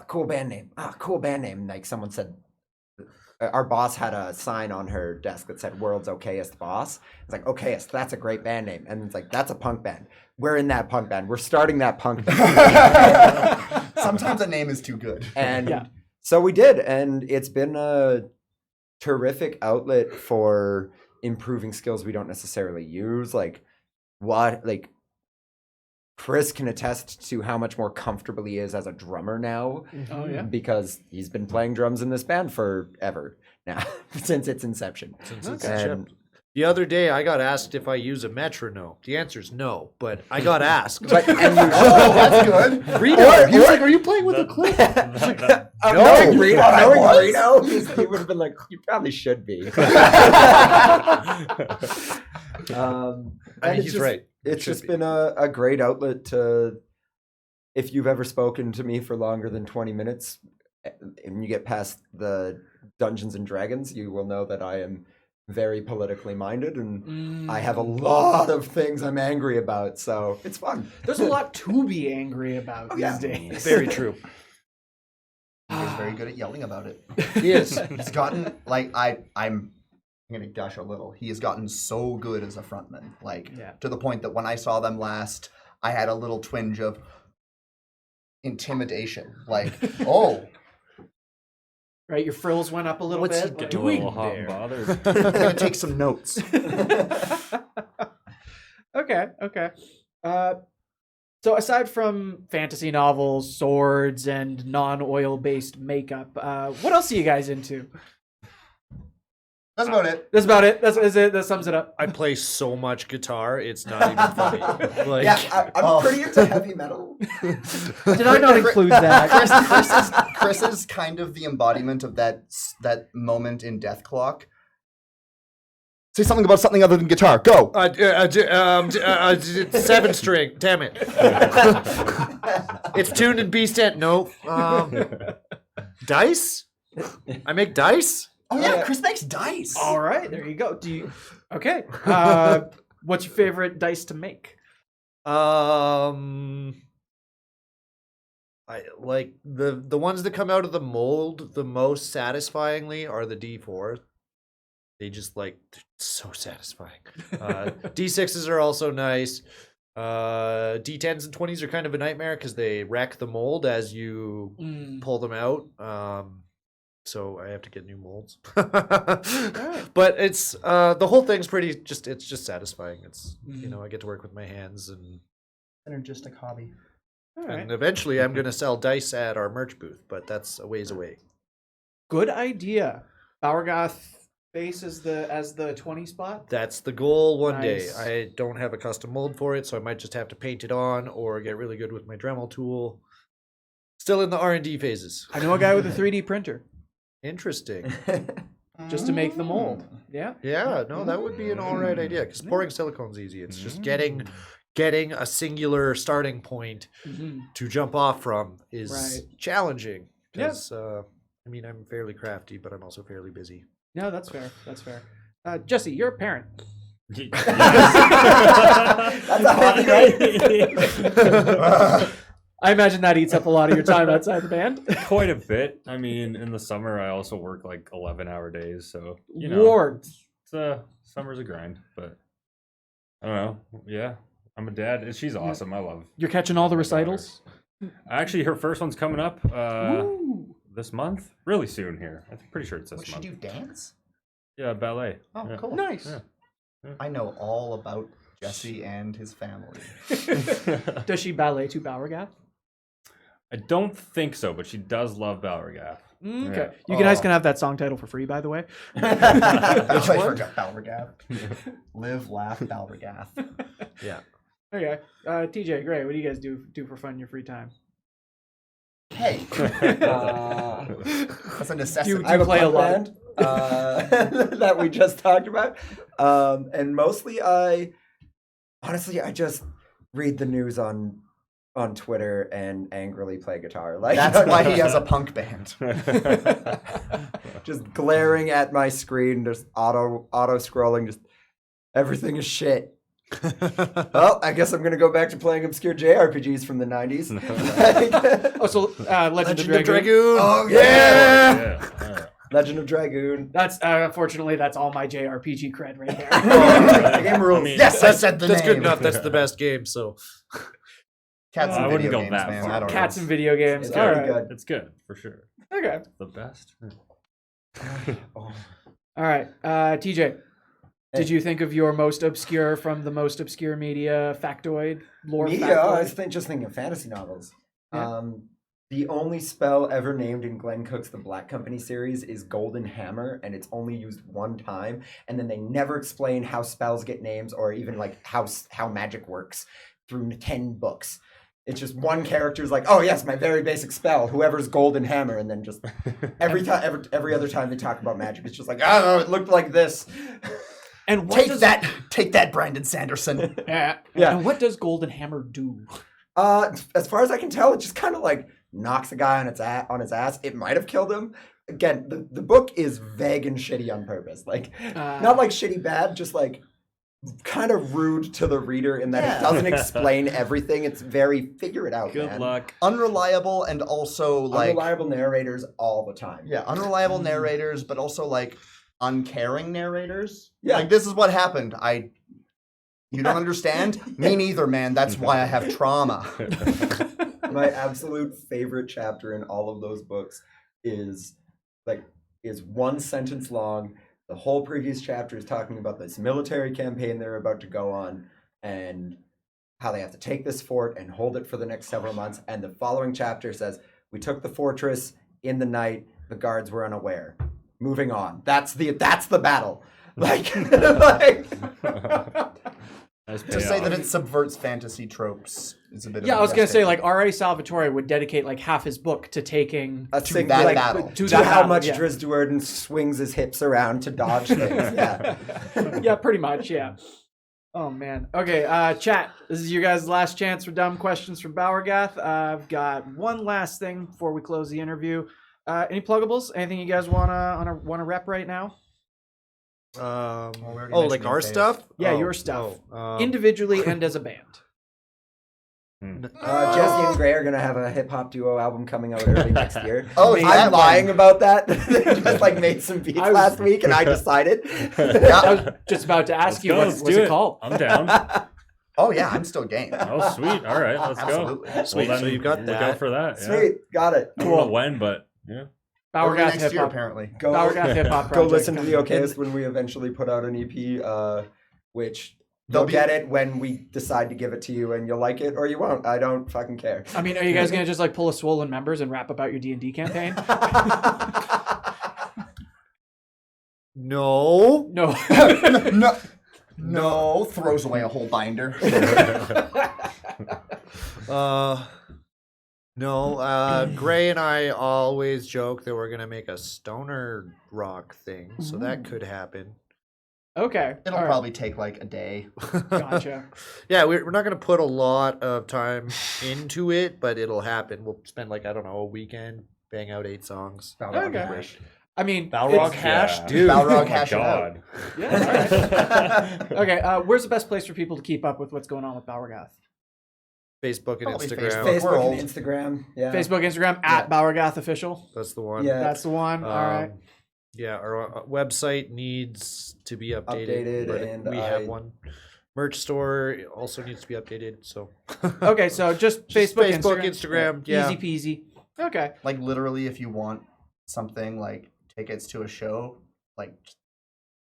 cool band name. Cool band name. Like someone said, our boss had a sign on her desk that said "World's Okayest Boss." It's like, okayest, that's a great band name. And it's like, that's a punk band. We're in that punk band. We're starting that punk band.
Sometimes a name is too good.
And
Yeah.
so we did. And it's been a terrific outlet for improving skills we don't necessarily use. Like Chris can attest to how much more comfortable he is as a drummer now
Oh yeah.
because he's been playing drums in this band forever now, since its inception.
Since it's
And-
inception. The other day, I got asked if I use a metronome. The answer is no, but I got asked.
But and
Oh, that's good.
Reno, he was like, "Are you playing with a click?"
knowing Reno,
thought I was.
he would have been like, "You probably should be."
I mean,
it's
he's
just-
right.
It's
Should
just
be.
been a great outlet to, if you've ever spoken to me for longer than 20 minutes and you get past the Dungeons and Dragons, you will know that I am very politically minded and I have a lot of things I'm angry about. So it's fun.
There's a lot to be angry about these
yeah.
days.
Very true.
He is very good at yelling about it.
He is.
He's gotten I'm gonna gush a little. He has gotten so good as a frontman,
Yeah.
to the point that when I saw them last, I had a little twinge of intimidation. Like, oh,
Right, your frills went up a little
What's
bit.
he
like-
A
doing
little hot and
there?
bothered.
I'm gonna take some notes.
Okay. So aside from fantasy novels, swords, and non-oil based makeup, what else are you guys into?
That's about it.
That's about it. That's it. That sums it up.
I play so much guitar, it's not even funny. Like,
Yeah, I'm pretty into heavy metal.
Did I not include that?
Chris is kind of the embodiment of that moment in Death Clock. Say something about something other than guitar. Go.
7 string. Damn it. It's tuned in B stand. No. Dice? I make dice?
Oh yeah, Chris makes dice.
All right, there you go. Do you? Okay. What's your favorite dice to make?
I like the ones that come out of the mold the most satisfyingly are the D4. They just they're so satisfying. D6s are also nice. D10s and 20s are kind of a nightmare because they wreck the mold as you pull them out. So I have to get new molds. But it's the whole thing's it's just satisfying. It's I get to work with my hands and
Synergistic hobby.
All right.
and eventually I'm gonna sell dice at our merch booth, but that's a ways away.
Good idea. Balrogath base as the 20 spot.
That's the goal one
Nice.
day. I don't have a custom mold for it, so I might just have to paint it on or get really good with my Dremel tool. Still in the R&D phases.
I know a guy with a 3D printer
Interesting.
just to make the mold. Yeah.
Yeah, no, that would be an all right idea because pouring silicone's easy. It's just getting a singular starting point to jump off from is
Right.
challenging.
Yeah.
Because I'm fairly crafty, but I'm also fairly busy.
No, that's fair. That's fair. Jesse, you're a parent.
That's a hobby, right?
I imagine that eats up a lot of your time outside the band.
Quite a bit. I mean, in the summer, I also work 11-hour days, so
Lord.
Summer's a grind. But I don't know. Yeah, I'm a dad. And she's awesome. I love.
You're catching all the
my daughter.
recitals?
Actually, her first one's coming up
Ooh.
this month. Really soon here. I'm pretty sure it's this
What, she
month.
do dance?
Yeah, ballet.
Oh,
Yeah.
cool.
Nice.
Yeah.
I know all about Jesse and his family.
Does she ballet to Balrogath?
I don't think so, but she does love Balrogath.
Okay.
Yeah.
You guys can have that song title for free, by the way.
I forgot Balrogath. Live, laugh, Balrogath.
Yeah.
Okay. TJ, Gray, what do you guys do for fun in your free time?
Hey, that's a necessity.
Do you play a
punk
lot?
band, that we just talked about, and mostly I just read the news on Twitter and angrily play guitar. Like
That's why he has a punk band.
just glaring at my screen, just auto scrolling, just everything is shit. Well, I guess I'm gonna go back to playing obscure JRPGs from the 90s.
Oh, so Legend of
Dragoon.
Dragoon.
Oh
Yeah.
yeah!
Yeah.
Legend of Dragoon.
That's unfortunately that's all my JRPG cred right there.
The game rules.
I mean,
Yes, I said the
That's
name.
good enough. That's the best game. So
Cats
I
and
wouldn't
video
go
games,
that
man.
far.
I don't
Cats
know.
and video games.
It's
All
very
right.
good.
It's good for sure.
Okay.
The best.
All right. TJ, did you think of your most obscure from the most obscure media factoid lore?
Media, I
factoid?
was just thinking of fantasy novels.
Yeah.
The only spell ever named in Glenn Cook's The Black Company series is Golden Hammer, and it's only used one time. And then they never explain how spells get names or even like how magic works through 10 books. It's just one character's like, oh yes, my very basic spell, whoever's Golden Hammer, and then just every other time they talk about magic, it's just like, oh, it looked like this.
And what
Take that, Brandon Sanderson.
Yeah.
Yeah.
And what does Golden Hammer do?
As far as I can tell, it just kind of like knocks a guy on his ass. It might have killed him. Again, the book is vague and shitty on purpose. Like not like shitty bad, just like kind of rude to the reader in that it doesn't explain everything. It's very figure it out,
Good
man.
luck.
Unreliable and also like
Unreliable narrators all the time.
yeah, unreliable narrators, but also like uncaring narrators.
Yeah.
Like this is what happened. You don't understand? Me neither, man. That's why I have trauma.
My absolute favorite chapter in all of those books is one sentence long. The whole previous chapter is talking about this military campaign they're about to go on and how they have to take this fort and hold it for the next several months. And the following chapter says, we took the fortress in the night. The guards were unaware. Moving on. That's the battle. Like
Nice
To say that
payoff.
it subverts fantasy tropes is a bit of
Yeah,
a
I was gonna say like
understatement.
R.A. Salvatore would dedicate like half his book to taking
a
To
single
that battle.
to
to
that
how
battle,
much
yeah.
Drizzt swings his hips around to dodge things. Yeah.
Yeah, pretty much. Yeah. Oh man. Okay, chat. This is your guys' last chance for dumb questions from Balrogath. I've got one last thing before we close the interview. Any pluggables? Anything you guys wanna rep right now?
already
like
mentioned
our
Faith.
stuff?
Yeah,
Oh,
your stuff.
oh,
Individually and as a band.
Jesse and Gray are gonna have a hip hop duo album coming out early next year.
Oh, is
I'm
that
lying
one?
about that. They just like made some beats last week, and I decided.
I was just about to ask you
Let's
what's
do
it called.
I'm down.
Oh yeah, I'm still game.
Oh, sweet. All right, let's
Absolutely.
go.
Sweet,
Well,
so
then
you got
look
that.
out for that. Yeah.
Sweet, got it.
I don't know when, but yeah.
Early
Balrogath
next
hip
year,
hop.
apparently.
Go,
Balrogath hip hop
go
project.
listen to the
coming.
Okayest when we eventually put out an EP, which
They'll
you'll
be-
get it when we decide to give it to you, and you'll like it or you won't. I don't fucking care.
I mean, are you guys gonna just like pull a Swollen Members and rap about your D&D campaign?
No.
No.
No, throws away a whole binder.
No. Gray and I always joke that we're gonna make a stoner rock thing, so that could happen.
Okay.
It'll
all right.
probably take like a day.
Gotcha.
Yeah, we're not gonna put a lot of time into it, but it'll happen. We'll spend like, I don't know, a weekend, bang out 8 songs.
Okay. I mean,
Balrog
it's-
hash,
Yeah.
dude.
Balrog
Oh my
hash it out.
God.
Yeah. All right. Okay. Where's the best place for people to keep up with what's going on with Balrogath?
Facebook and
Probably
Instagram.
Facebook. We're
Facebook
old.
and Instagram. Yeah.
Facebook, Instagram at Balrogath Official.
That's the one.
Yeah.
That's the one. All right.
Yeah, our website needs to be updated,
Updated,
but
and
we have
I-
one. Merch store also needs to be updated. So
Okay. So just
Just
Facebook,
Facebook,
Instagram.
Instagram. Yeah.
Easy peasy. Okay.
Like literally, if you want something like tickets to a show, like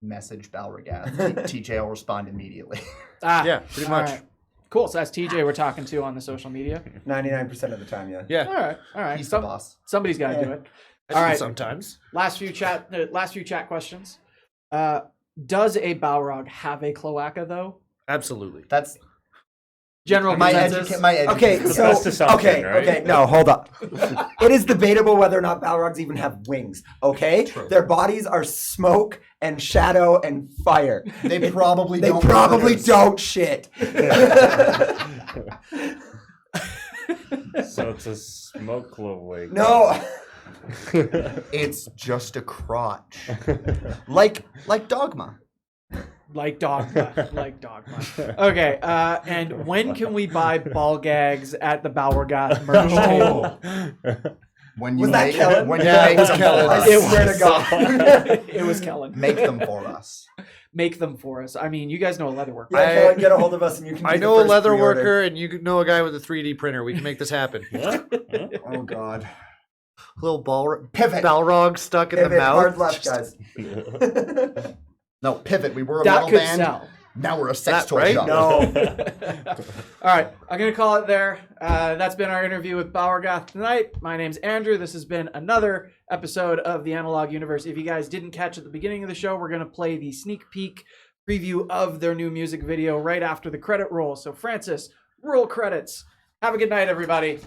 message Balrogath. TJ will respond immediately.
Ah.
Yeah, pretty
all
much.
right. Cool. So that's TJ we're talking to on the social media.
99% of the time, yeah.
Yeah.
All right. All right.
He's the boss.
Somebody's got to
Yeah.
do it. All right.
Sometimes.
Last few chat questions. Does a Balrog have a cloaca though?
Absolutely.
That's
General
my
consensus.
Okay,
The
so
best assumption, right?
okay, no, hold up. It is debatable whether or not Balrogs even have wings. Okay, their bodies are smoke and shadow and fire.
they probably
They
don't
probably
wear
don't shit.
So it's a smoke cloak.
No.
It's just a crotch. like Dogma.
Like Dogma. Okay, and when can we buy ball gags at the Balrogath merch table?
When you
Was that
make
Kellen?
when you
Yeah,
make
it was
them
Kellen.
for us.
I swear to God.
It was Kellen.
Make them for us.
Make them for us. I mean, you guys know leatherwork.
Yeah, Kellen, get a hold of us and you can.
I
be the
know a
first
leather
pre-order.
worker, and you know a guy with a 3D printer. We can make this happen.
Oh God.
Little
Pivot.
Balrog stuck in the
Pivot,
mouth.
hard left, guys.
No, pivot. We were a
That
metal
could
band.
sell.
Now we're a sex
That
toy
right?
shop.
No.
All right, I'm going to call it there. That's been our interview with Balrogath tonight. My name's Andrew. This has been another episode of the Analog Universe. If you guys didn't catch at the beginning of the show, we're going to play the sneak peek preview of their new music video right after the credit roll. So, Francis, roll credits. Have a good night, everybody.